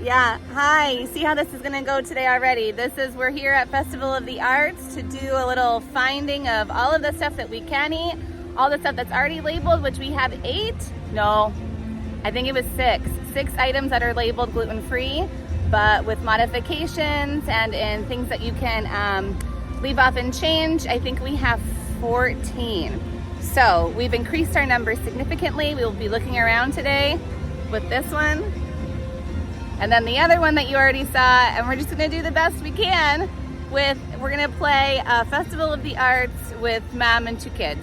Yeah, hi. You see how this is gonna go today already. We're here at Festival of the Arts to do a little finding of all of the stuff that we can eat, all the stuff that's already labeled, which we have 8. No, I think it was 6. 6 items that are labeled gluten-free, but with modifications and in things that you can leave off and change. I think we have 14. So we've increased our numbers significantly. We will be looking around today with this one. And then the other one that you already saw, and we're just gonna do the best we can we're gonna play Festival of the Arts with Mom and 2 kids.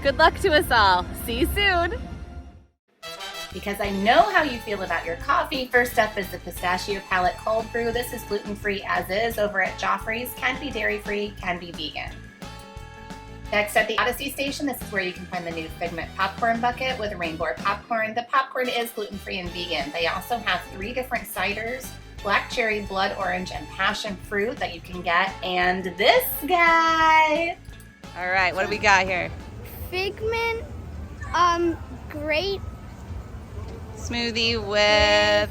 Good luck to us all. See you soon. Because I know how you feel about your coffee, first up is the Pistachio Palette Cold Brew. This is gluten-free as is over at Joffrey's. Can be dairy-free, can be vegan. Next at the Odyssey Station, this is where you can find the new Figment popcorn bucket with rainbow popcorn. The popcorn is gluten-free and vegan. They also have 3 different ciders, black cherry, blood orange, and passion fruit that you can get. And this guy. All right, what do we got here? Figment, grape. Smoothie with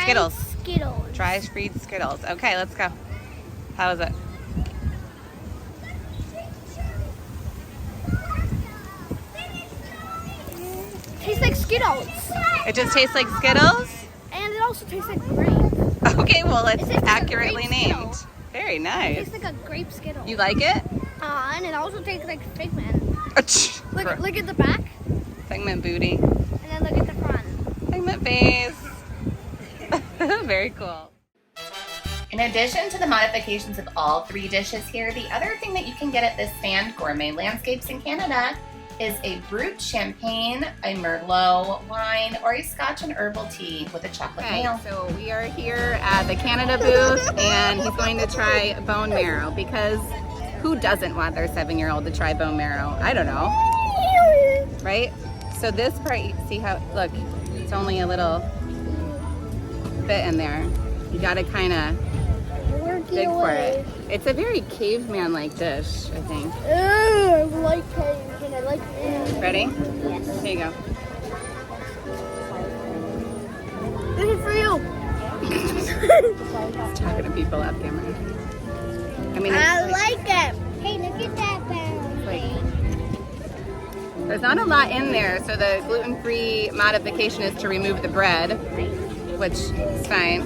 Skittles. Skittles. Dry freed Skittles. Okay, let's go. How is it? Tastes like Skittles. It just tastes like Skittles? And it also tastes like grape. Okay, well, it's It tastes like accurately a grape named. Skittle. Very It nice. tastes like a grape Skittle. You like it? And it also tastes like Figment. Look, Look at the back, Figment booty. and then look at the front. Figment face. Very cool. In addition to the modifications of all 3 dishes here, the other thing that you can get at this stand, Gourmet Landscapes in Canada, is a brut champagne, a Merlot wine, or a Scotch and herbal tea with a chocolate nail. So we are here at the Canada booth, and he's going to try bone marrow, because who doesn't want their 7-year-old to try bone marrow? I don't know, right? So this part, see how, look, it's only a little bit in there. You gotta kind of dig for it. It's a very caveman-like dish, I think. I like caveman. I like it. Ready? Yes. Here you go. This is for you. Talking to people off camera. I mean, I like it. Hey, look at that bone. There's not a lot in there, so the gluten-free modification is to remove the bread, which is fine.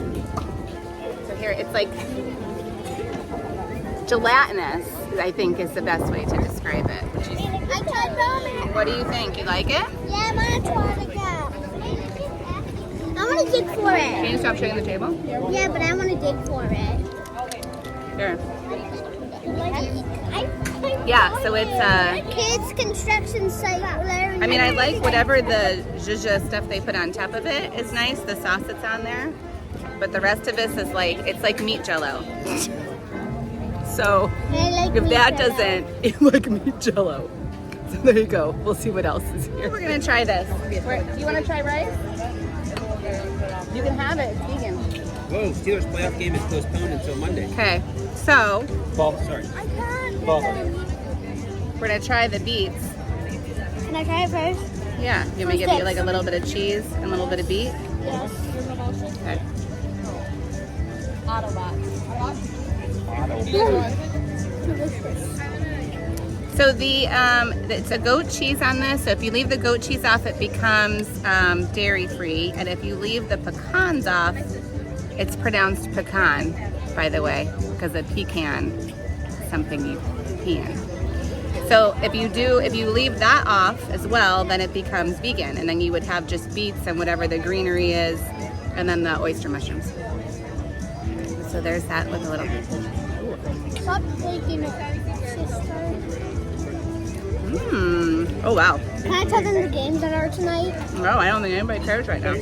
So here, it's like gelatinous, I think is the best way to describe it. I tried bone marrow. What do you think? You like it? Yeah, I'm gonna try it again. I want to dig for Can it. you stop showing the table? Yeah, but I want to dig for it. Here. Yeah, so it's Kids construction site. I mean, I like whatever the zhuzh stuff they put on top of it is nice, the sauce that's on there. But the rest of this is like, it's like meat jello. So if that doesn't, it's like meat jello. So there you go. We'll see what else is here. We're gonna try this. Do you want to try rice? You can have it. It's vegan. Whoa, Steelers playoff game is postponed until Monday. Okay, so Ball, sorry. I can't. Ball. we're gonna try the beets. Can I try it first? Yeah, you may give you like a little bit of cheese and a little bit of beet. Yes. Okay. So it's a goat cheese on this. So if you leave the goat cheese off, it becomes dairy free, and if you leave the pecans off, it's pronounced pecan, by the way, because a pecan is something you can. So if you leave that off as well, then it becomes vegan, and then you would have just beets and whatever the greenery is, and then the oyster mushrooms. So there's that with a little. Stop taking it, sister. Oh wow. Can I tell them the games that are tonight? Oh, I don't think anybody cares right now.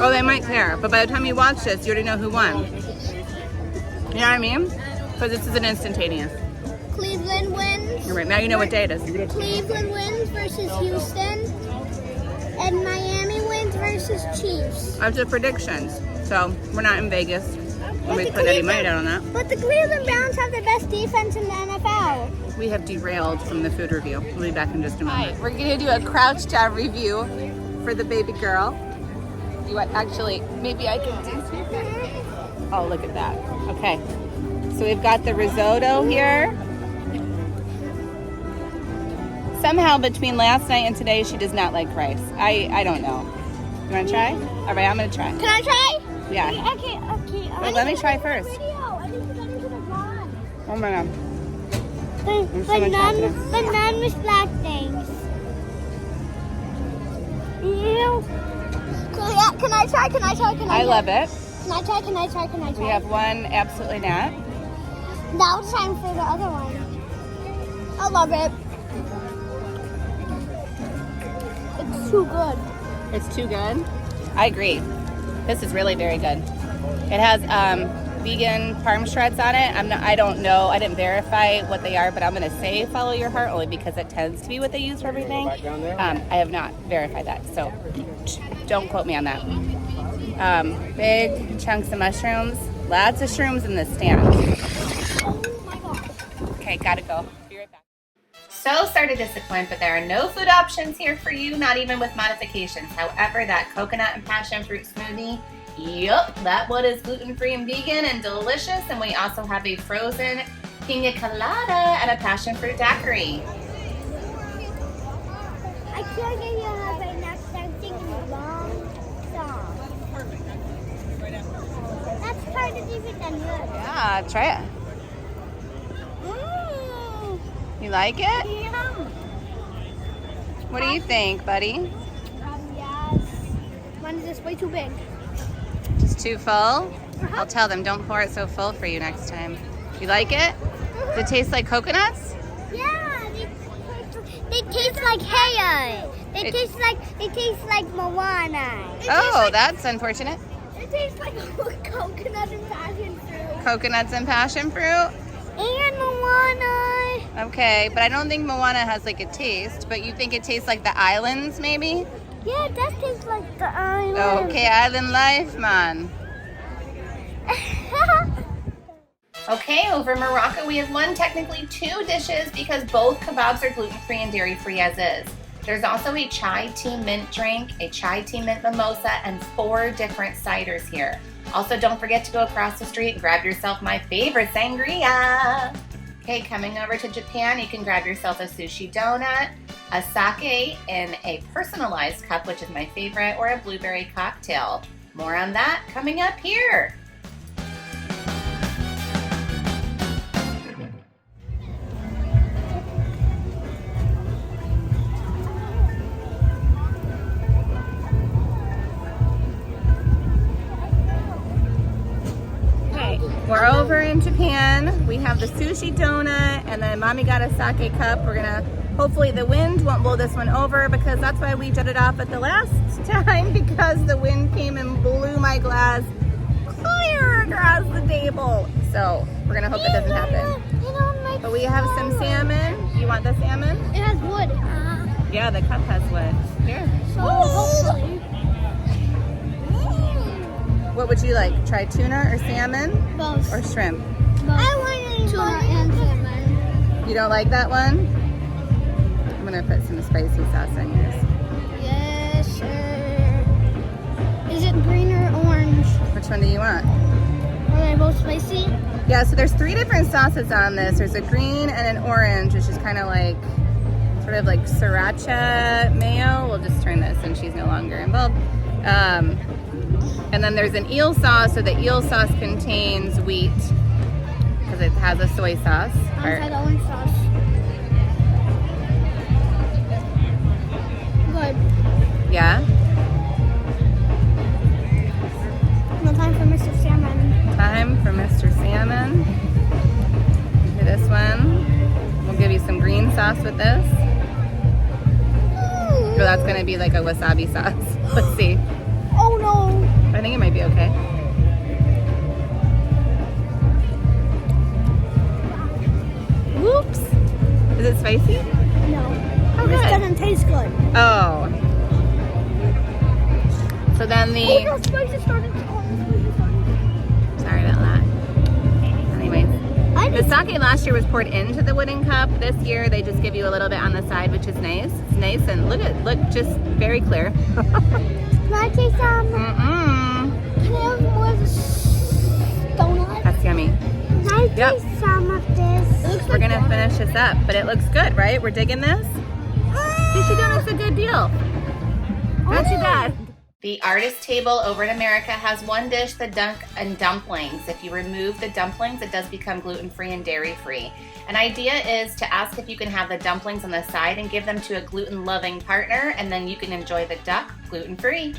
Oh, they might care, but by the time you watch this, you already know who won. You know what I mean? Because this is an instantaneous. Cleveland wins. All right, now you know what day it is. Cleveland wins versus Houston. And Miami wins versus Chiefs. That's the predictions. So we're not in Vegas. Nobody put any money down on that. But the Cleveland Browns have the best defense in the NFL. We have derailed from the food review. We'll be back in just a moment. We're gonna do a crouch down review for the baby girl. You want, actually, maybe I can do. Oh, look at that. Okay. So we've got the risotto here. Somehow between last night and today, she does not like rice. I don't know. You want to try? All right, I'm going to try. Can I try? Yeah. Okay. Wait, let me try first. I need to get into the vlog. Oh my God. But none with black things. Ew. Can I try? I love it. Can I try? We have one absolutely not. Now it's time for the other one. I love it. It's too good. It's too good? I agree. This is really very good. It has vegan parm shreds on it. I don't know. I didn't verify what they are, but I'm going to say follow your heart only because it tends to be what they use for everything. I have not verified that, so don't quote me on that. Big chunks of mushrooms. Lots of shrooms in this stand. Oh my god. Okay, gotta go. Be right back. So sorry to disappoint, but there are no food options here for you, not even with modifications. However, that coconut and passion fruit smoothie, yup, that one is gluten-free and vegan and delicious. And we also have a frozen pina colada and a passion fruit daiquiri. I can't get you a right now because I'm singing a long song. That's kind of different than yours. Yeah, try it. You like it? Yeah. What do you think, buddy? Yes. Mine is just way too big. Just too full? I'll tell them, don't pour it so full for you next time. You like it? Does it taste like coconuts? Yeah, they taste like hair. They taste like Moana. Oh, that's unfortunate. It tastes like coconut and passion fruit. Coconuts and passion fruit? And Moana. Okay, but I don't think Moana has like a taste, but you think it tastes like the islands maybe? Yeah, it does taste like the island. Okay, island life, man. Okay, over in Morocco we have technically two dishes because both kebabs are gluten-free and dairy-free as is. There's also a chai tea mint drink, a chai tea mint mimosa, and 4 different ciders here. Also, don't forget to go across the street and grab yourself my favorite sangria. Okay, coming over to Japan, you can grab yourself a sushi donut, a sake in a personalized cup, which is my favorite, or a blueberry cocktail. More on that coming up here. We're over in Japan. We have the sushi donut, and then mommy got a sake cup. We're gonna, hopefully the wind won't blow this one over because that's why we jetted off at the last time, because the wind came and blew my glass clear across the table. So we're gonna hope it doesn't happen. But we have some salmon. You want the salmon? It has wood. Yeah, the cup has wood. Here. So hopefully. What would you like? Try tuna or salmon? Both. Or shrimp? Both. I want tuna and salmon. You don't like that one? I'm gonna put some spicy sauce on yours. Yes, sir. Is it green or orange? Which one do you want? Are they both spicy? Yeah, so there's 3 different sauces on this. There's a green and an orange, which is kind of like, sort of like sriracha mayo. We'll just turn this and she's no longer involved. And then there's an eel sauce, so the eel sauce contains wheat because it has a soy sauce. I tried the orange sauce. Good. Yeah? No time for Mr. Salmon. Time for Mr. Salmon. For this one, we'll give you some green sauce with this. So that's going to be like a wasabi sauce. Let's see. Oh no. I think it might be okay. Whoops. Is it spicy? No. Oh, This good. doesn't taste good. Oh. So then Oh, the... no, spicy started. Sorry about that. Anyways. The sake last year was poured into the wooden cup. This year they just give you a little bit on the side, which is nice. It's nice and look, just very clear. Can I I taste some? Can I have more of this donut? That's yummy. Can I Yep. taste some of this? It looks We're gonna finish this up, but it looks good, right? We're digging this. See, she doing us a good deal. Not too bad. The artist table over in America has one dish, the dunk and dumplings. If you remove the dumplings, it does become gluten-free and dairy-free. An idea is to ask if you can have the dumplings on the side and give them to a gluten-loving partner, and then you can enjoy the duck gluten-free.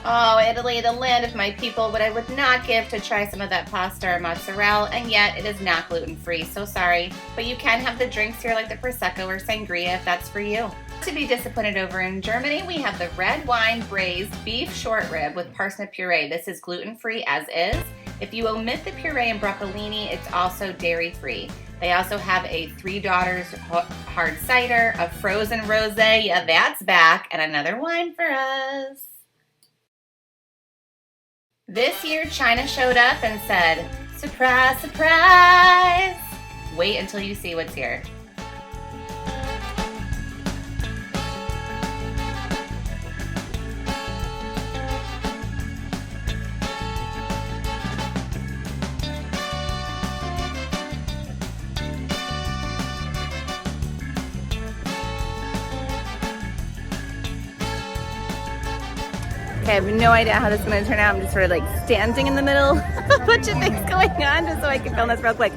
Oh, Italy, the land of my people, what I would not give to try some of that pasta or mozzarella, and yet it is not gluten-free, so sorry. But you can have the drinks here like the Prosecco or Sangria if that's for you. To be disappointed over in Germany, we have the red wine braised beef short rib with parsnip puree. This is gluten-free as is. If you omit the puree and broccolini, it's also dairy-free. They also have a Three Daughters hard cider, a frozen rosé, yeah, that's back, and another wine for us. This year, China showed up and said, surprise, surprise! Wait until you see what's here. Okay, I have no idea how this is going to turn out. I'm just sort of like standing in the middle of a bunch of things going on just so I can film this real quick.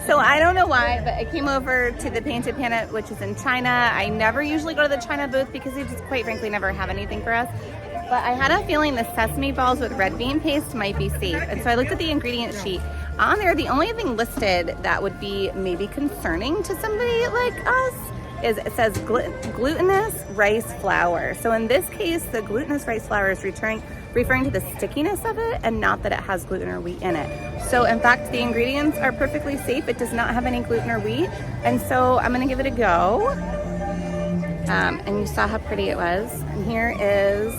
So I don't know why, but I came over to the Painted Panda, which is in China. I never usually go to the China booth because they just quite frankly never have anything for us. But I had a feeling the sesame balls with red bean paste might be safe. And so I looked at the ingredient sheet. On there, the only thing listed that would be maybe concerning to somebody like us is it says glutinous rice flour. So in this case, the glutinous rice flour is referring to the stickiness of it and not that it has gluten or wheat in it. So in fact, the ingredients are perfectly safe. It does not have any gluten or wheat. And so I'm gonna give it a go. And you saw how pretty it was. And here is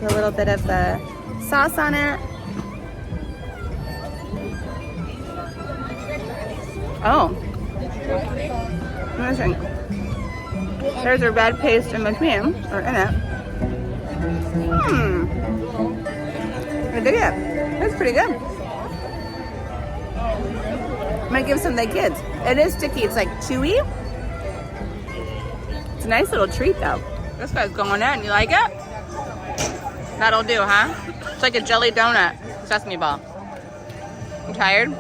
a little bit of the sauce on it. Oh, amazing. There's a red paste in between, or in it. I dig it. That's pretty good. I'm gonna give some to the kids. It is sticky, it's like chewy. It's a nice little treat though. This guy's going in, you like it? That'll do, huh? It's like a jelly donut, sesame ball. You tired?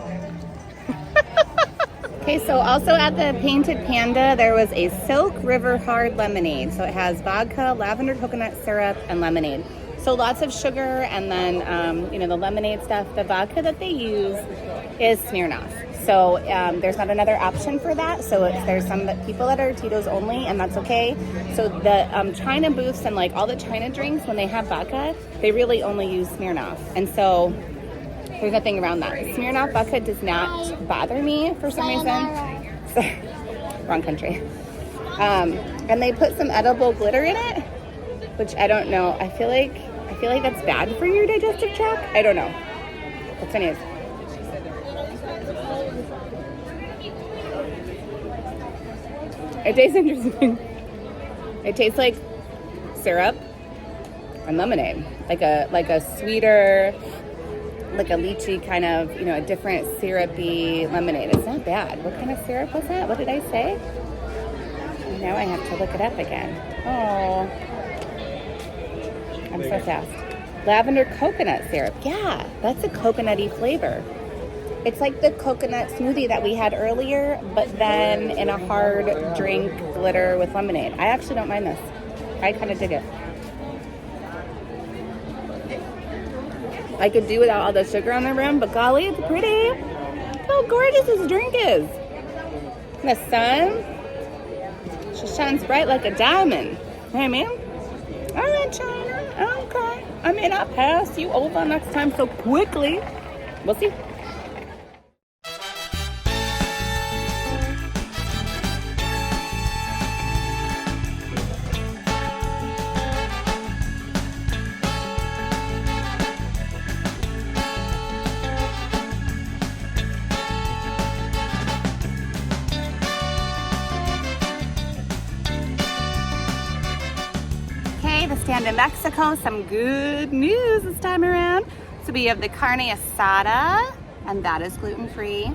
Okay, so also at the Painted Panda, there was a Silk River Hard Lemonade. So it has vodka, lavender coconut syrup, and lemonade. So lots of sugar, and then, you know, the lemonade stuff. The vodka that they use is Smirnoff. So there's not another option for that. So there's some people that are Tito's only, and that's okay. So the China booths and like all the China drinks, when they have vodka, they really only use Smirnoff. And so there's nothing around that. Smirnoff vodka does not bother me for some reason. Wrong country. And they put some edible glitter in it, which I don't know. I feel like that's bad for your digestive tract. I don't know. What's anyways. It tastes interesting. It tastes like syrup and lemonade, like a sweeter, like a lychee kind of, you know, a different syrupy lemonade. It's not bad. What kind of syrup was that? What did I say? Now I have to look it up again. Oh, I'm so fast. Lavender coconut syrup. Yeah, that's a coconutty flavor. It's like the coconut smoothie that we had earlier, but then in a hard drink glitter with lemonade. I actually don't mind this. I kind of dig it. I could do without all the sugar on the rim, but golly, it's pretty. Look how gorgeous this drink is. In the sun, she shines bright like a diamond. You know what I mean? All right, China, okay. I may not pass you over next time so quickly. We'll see. stand in Mexico. Some good news this time around. So we have the carne asada, and that is gluten-free.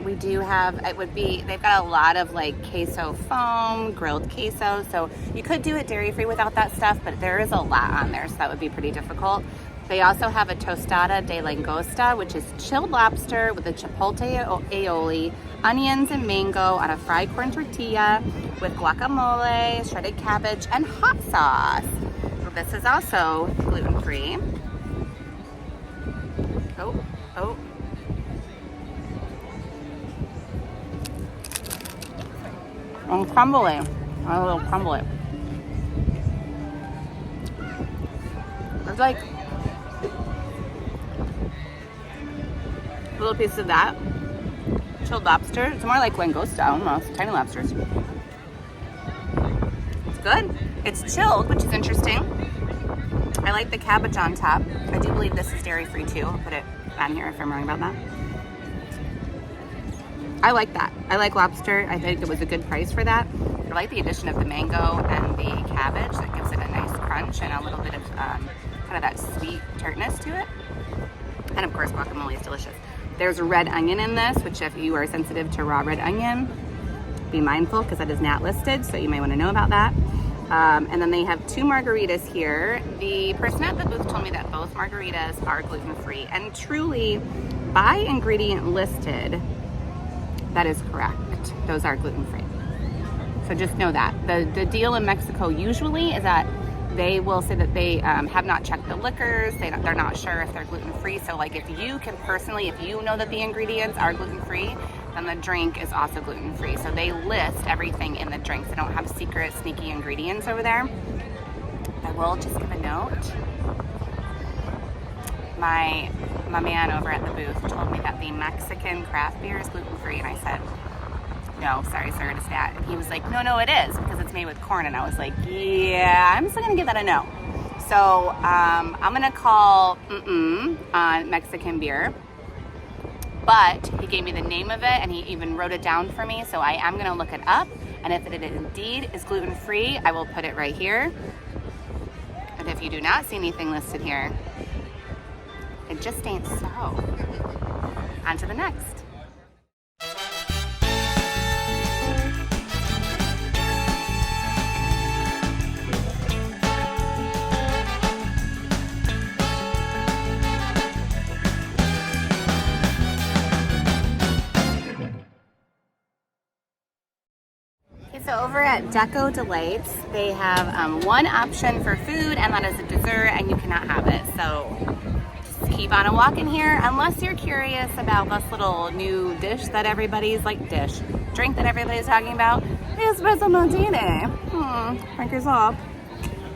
We do have, they've got a lot of like queso foam, grilled queso. So you could do it dairy-free without that stuff, but there is a lot on there, so that would be pretty difficult. They also have a tostada de langosta, which is chilled lobster with a chipotle aioli, onions and mango on a fried corn tortilla with guacamole, shredded cabbage, and hot sauce. So this is also gluten-free. Oh. And crumbly. A little crumbly. It's like a little piece of that. Chilled lobster. It's more like langosta almost. Tiny lobsters. It's good. It's chilled, which is interesting. I like the cabbage on top. I do believe this is dairy-free too. I'll put it on here if I'm wrong about that. I like that. I like lobster. I think it was a good price for that. I like the addition of the mango and the cabbage. That gives it a nice crunch and a little bit of kind of that sweet tartness to it. And of course, guacamole is delicious. There's red onion in this, which if you are sensitive to raw red onion, be mindful because that is not listed, so you may want to know about that. And then they have 2 margaritas here. The person at the booth told me that both margaritas are gluten-free, and truly, by ingredient listed, that is correct. Those are gluten-free. So just know that. The deal in Mexico usually is that they will say that they have not checked the liquors. They're not sure if they're gluten-free. So like if you can personally, if you know that the ingredients are gluten-free, then the drink is also gluten-free. So they list everything in the drinks. They don't have secret, sneaky ingredients over there. I will just give a note. My man over at the booth told me that the Mexican craft beer is gluten-free, and I said, no, sorry sir, it's not. And he was like, no, it is, because it's made with corn. And I was like, yeah, I'm still gonna give that a no. So I'm gonna call on Mexican beer, but he gave me the name of it and he even wrote it down for me, so I am gonna look it up, and if it indeed is gluten-free, I will put it right here. And if you do not see anything listed here, it just ain't so. On to the next. Okay, so over at Deco Delights, they have one option for food, and that is a dessert, and you cannot have it. So keep on a walk in here unless you're curious about this little new dish that everybody's like drink that everybody's talking about. The espresso martini. Drinkers up.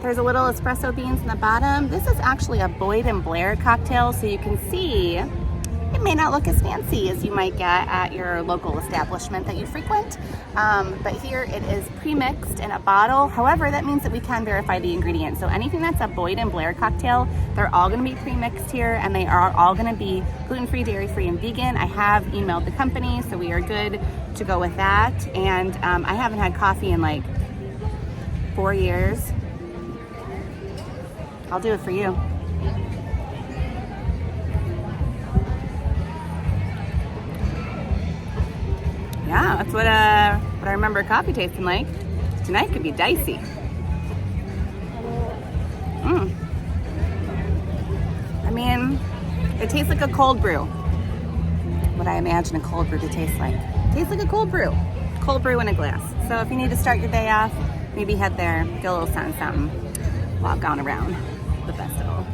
There's a little espresso beans in the bottom. This is actually a Boyd and Blair cocktail, so you can see it may not look as fancy as you might get at your local establishment that you frequent, but here it is pre-mixed in a bottle. However, that means that we can verify the ingredients. So anything that's a Boyd and Blair cocktail, they're all going to be pre-mixed here, and they are all going to be gluten-free, dairy-free, and vegan. I have emailed the company, so we are good to go with that. And I haven't had coffee in like 4 years. I'll do it for you. Yeah, that's what I remember coffee tasting like. Tonight could be dicey. I mean, it tastes like a cold brew. What I imagine a cold brew to taste like. It tastes like a cold brew. Cold brew in a glass. So if you need to start your day off, maybe head there, get a little something, walk on around the festival.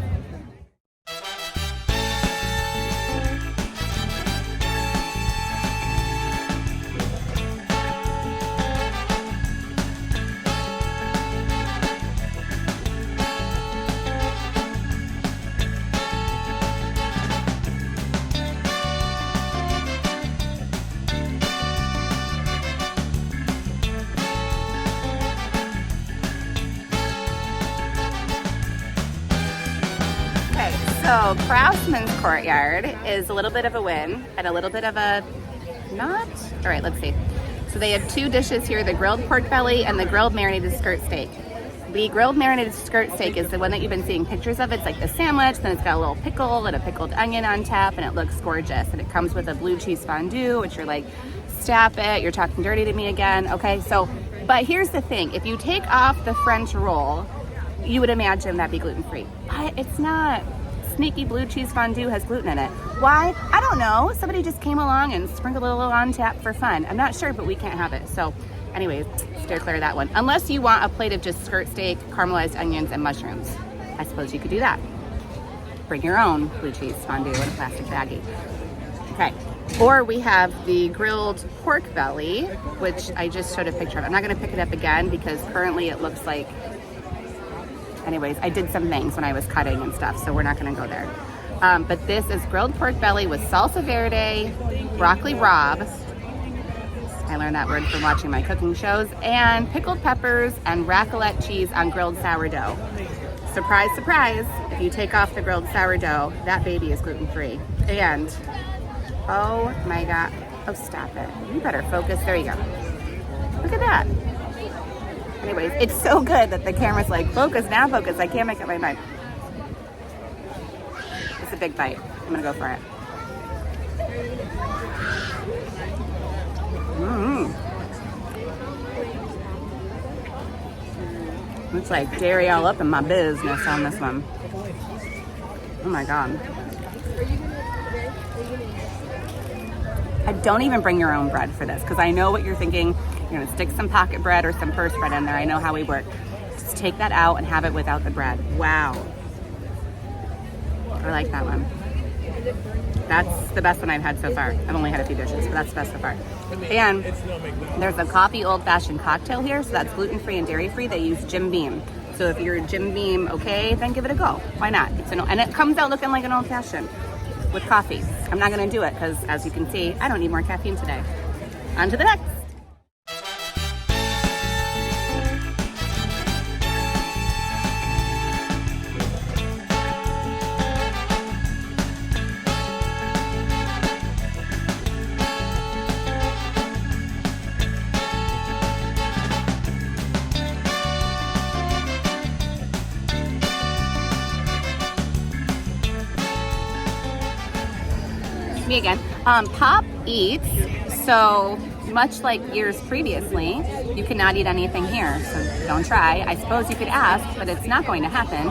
So Craftsmans Courtyard is a little bit of a win and a little bit of a not. All right, let's see. So they have 2 dishes here, the grilled pork belly and the grilled marinated skirt steak. The grilled marinated skirt steak is the one that you've been seeing pictures of. It's like the sandwich, then it's got a little pickle and a pickled onion on top, and it looks gorgeous. And it comes with a blue cheese fondue, which you're like, stop it, you're talking dirty to me again. Okay, so, but here's the thing. If you take off the French roll, you would imagine that'd be gluten-free, but it's not. Sneaky blue cheese fondue has gluten in it. Why? I don't know. Somebody just came along and sprinkled a little on tap for fun. I'm not sure, but we can't have it. So anyways, steer clear of that one. Unless you want a plate of just skirt steak, caramelized onions, and mushrooms. I suppose you could do that. Bring your own blue cheese fondue in a plastic baggie. Okay. Or we have the grilled pork belly, which I just showed a picture of. I'm not going to pick it up again because currently it looks like, anyways, I did some things when I was cutting and stuff, so we're not going to go there. But this is grilled pork belly with salsa verde, broccoli rabe, I learned that word from watching my cooking shows, and pickled peppers and raclette cheese on grilled sourdough. Surprise, surprise, if you take off the grilled sourdough, that baby is gluten-free. And, oh my God, oh stop it. You better focus, there you go. Look at that. Anyways, it's so good that the camera's like, focus, now focus, I can't make up my mind. It's a big bite, I'm gonna go for it. It's like dairy all up in my business on this one. Oh my God. Don't even bring your own bread for this, because I know what you're thinking. You're gonna stick some pocket bread or some purse bread in there. I know how we work. Just take that out and have it without the bread. Wow. I like that one. That's the best one I've had so far. I've only had a few dishes, but that's the best so far. And there's a coffee old-fashioned cocktail here, so that's gluten-free and dairy-free. They use Jim Beam. So if you're Jim Beam okay, then give it a go. Why not? And it comes out looking like an old-fashioned with coffee. I'm not gonna do it because, as you can see, I don't need more caffeine today. On to the next. Me again. Pop eats, so much like years previously, you cannot eat anything here, so don't try. I suppose you could ask, but it's not going to happen.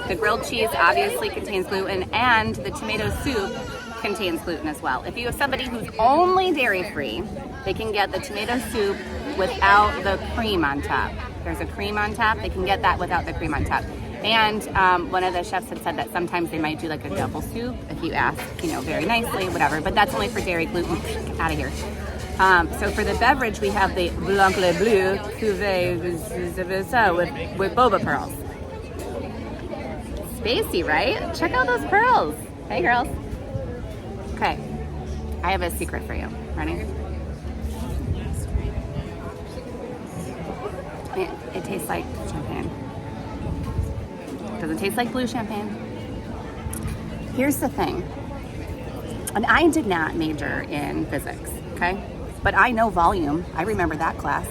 The grilled cheese obviously contains gluten, and the tomato soup contains gluten as well. If you have somebody who's only dairy-free, they can get the tomato soup without the cream on top. There's a cream on top, they can get that without the cream on top. And one of the chefs had said that sometimes they might do like a double soup if you ask, very nicely, whatever. But that's only for dairy, gluten. Get out of here. So for the beverage, we have the Blanc Le Bleu Cuvée with boba pearls. Spacey, right? Check out those pearls. Hey, girls. Okay, I have a secret for you. Ready? It tastes like champagne. Does it taste like blue champagne? Here's the thing. And I did not major in physics, okay? But I know volume. I remember that class.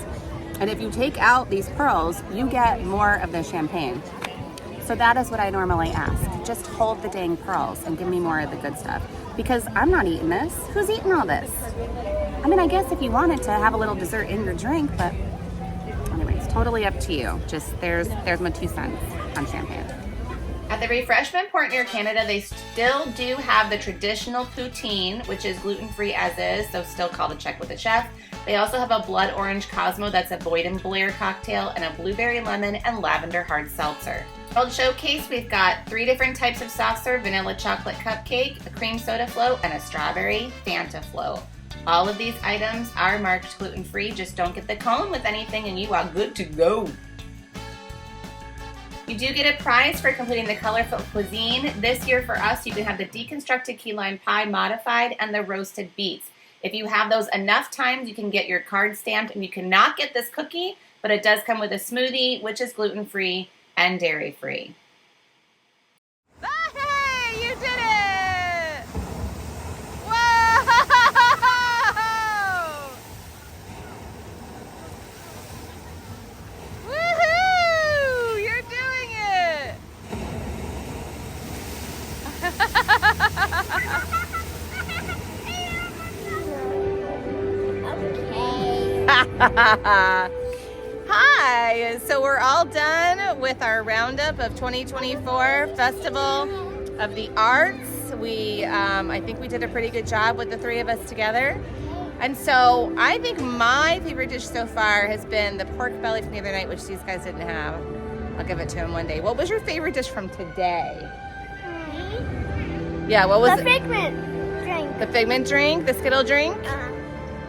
And if you take out these pearls, you get more of the champagne. So that is what I normally ask. Just hold the dang pearls and give me more of the good stuff. Because I'm not eating this. Who's eating all this? I mean, I guess if you wanted to have a little dessert in your drink, but anyways, totally up to you. Just there's my 2 cents on champagne. At the Refreshment Port near Canada, they still do have the traditional poutine, which is gluten-free as is, so still call to check with the chef. They also have a blood orange Cosmo that's a Boyd and Blair cocktail, and a blueberry lemon and lavender hard seltzer. World Showcase, we've got 3 different types of soft serve: vanilla chocolate cupcake, a cream soda float, and a strawberry Fanta float. All of these items are marked gluten-free. Just don't get the cone with anything and you are good to go. You do get a prize for completing the colorful cuisine. This year for us, you can have the deconstructed key lime pie modified and the roasted beets. If you have those enough times, you can get your card stamped, and you cannot get this cookie, but it does come with a smoothie, which is gluten-free and dairy-free. Hey, you did it! Whoa! Woohoo! Hi, so we're all done with our roundup of 2024 Festival of the Arts. I think we did a pretty good job with the three of us together. And so I think my favorite dish so far has been the pork belly from the other night, which these guys didn't have. I'll give it to them one day. What was your favorite dish from today? Yeah, what was it? The figment drink. The figment drink, the Skittle drink?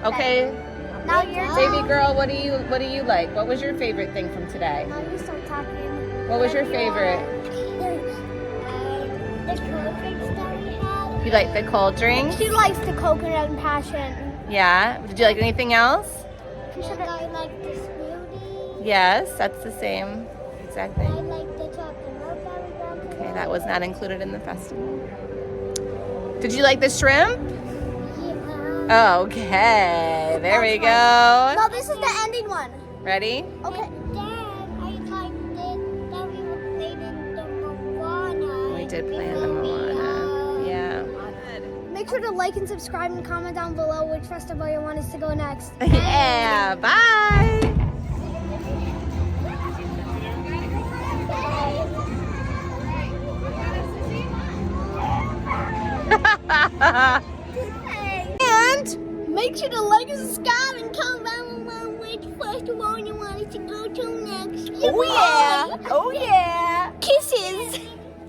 Okay. Now you're Baby girl, what do you like? What was your favorite thing from today? Now you start talking. What was your favorite? The cold drinks that we had. You like the cold drink? She likes the coconut and passion. Yeah. Did you like anything else? I like the smoothie. Yes, that's the same exact I thing. like the chocolate milk that we got. Okay, that was not included in the festival. Did you like the shrimp? Yeah. Okay, there we go. No, this is the ending one. Ready? Okay. Dad, I liked it that we played in the Moana. We did play in the Moana. Yeah. Make sure to like and subscribe and comment down below which festival you want us to go next. Yeah, bye. And Make sure to like and subscribe and comment down below which festival you want us to go to next. oh yeah.